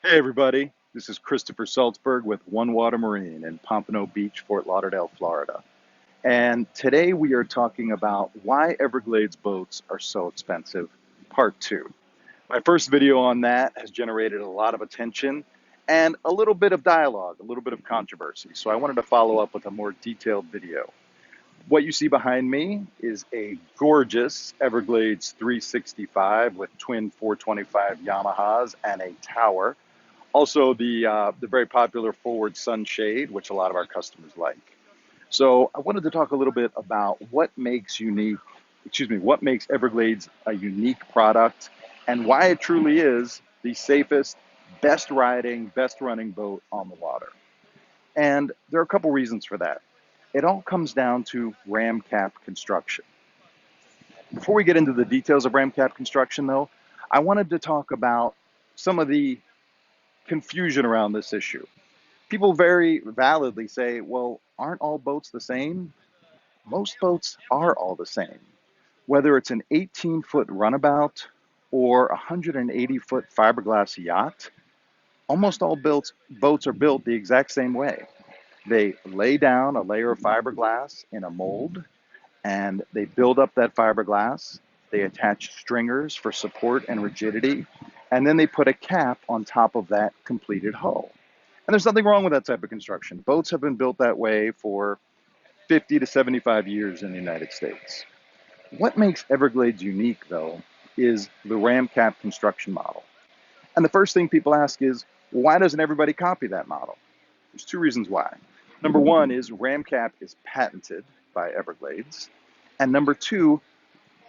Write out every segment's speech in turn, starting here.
Hey everybody, this is Christopher Salzberg with One Water Marine in Pompano Beach, Fort Lauderdale, Florida. And today we are talking about why Everglades boats are so expensive, part two. My first video on that has generated a lot of attention and a little bit of dialogue, a little bit of controversy. So I wanted to follow up with a more detailed video. What you see behind me is a gorgeous Everglades 365 with twin 425 Yamahas and a tower. Also, the very popular forward sunshade, which a lot of our customers like. So I wanted to talk a little bit about what makes Everglades a unique product and why it truly is the safest, best riding, best running boat on the water. And there are a couple reasons for that. It all comes down to ram cap construction. Before we get into the details of ram cap construction though, I wanted to talk about some of the confusion around this issue. People very validly say, well, aren't all boats the same? Most boats are all the same. Whether it's an 18-foot runabout or a 180-foot fiberglass yacht, almost all boats are built the exact same way. They lay down a layer of fiberglass in a mold, and they build up that fiberglass. They attach stringers for support and rigidity, and then they put a cap on top of that completed hull. And there's nothing wrong with that type of construction. Boats have been built that way for 50 to 75 years in the United States. What makes Everglades unique, though, is the ram cap construction model. And the first thing people ask is, why doesn't everybody copy that model? There's two reasons why. Number one is ram cap is patented by Everglades. And number two,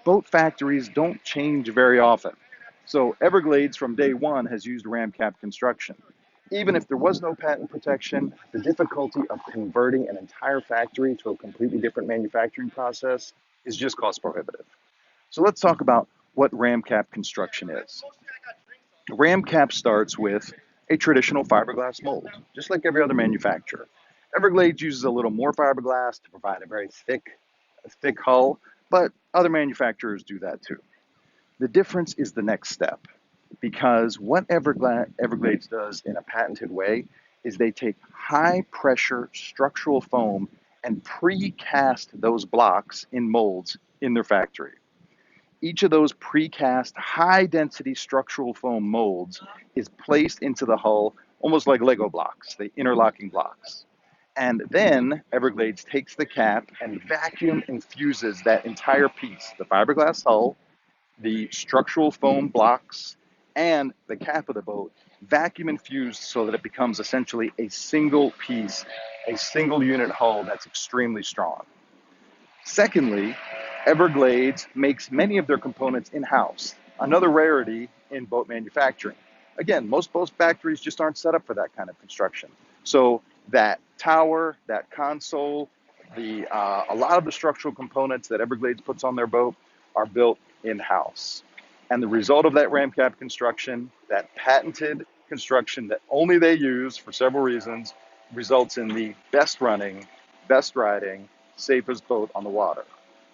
boat factories don't change very often. So Everglades from day one has used ram cap construction. Even if there was no patent protection, the difficulty of converting an entire factory to a completely different manufacturing process is just cost prohibitive. So let's talk about what ram cap construction is. Ram cap starts with a traditional fiberglass mold, just like every other manufacturer. Everglades uses a little more fiberglass to provide a very thick hull, but other manufacturers do that too. The difference is the next step, because what Everglades does in a patented way is they take high pressure structural foam and precast those blocks in molds in their factory. Each of those precast high density structural foam molds is placed into the hull almost like Lego blocks, the interlocking blocks. And then Everglades takes the cap and vacuum infuses that entire piece, the fiberglass hull, the structural foam blocks, and the cap of the boat, vacuum infused so that it becomes essentially a single piece, a single unit hull that's extremely strong. Secondly, Everglades makes many of their components in-house, another rarity in boat manufacturing. Again, most boat factories just aren't set up for that kind of construction. So that tower, that console, a lot of the structural components that Everglades puts on their boat are built in-house. And the result of that ram cap construction, that patented construction that only they use for several reasons, results in the best running, best riding, safest boat on the water.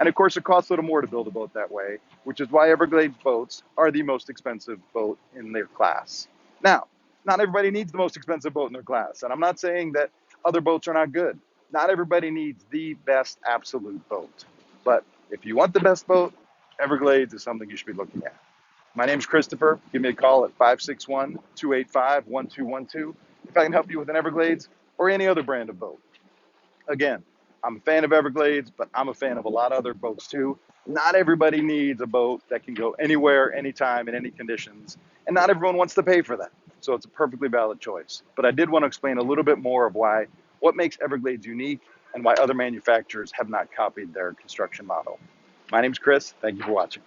And of course, it costs a little more to build a boat that way, which is why Everglades boats are the most expensive boat in their class. Now, not everybody needs the most expensive boat in their class. And I'm not saying that other boats are not good. Not everybody needs the best absolute boat. But if you want the best boat, Everglades is something you should be looking at. My name's Christopher. Give me a call at 561-285-1212 if I can help you with an Everglades or any other brand of boat. Again, I'm a fan of Everglades, but I'm a fan of a lot of other boats too. Not everybody needs a boat that can go anywhere, anytime, in any conditions, and not everyone wants to pay for that. So it's a perfectly valid choice. But I did want to explain a little bit more of what makes Everglades unique and why other manufacturers have not copied their construction model. My name's Chris. Thank you for watching.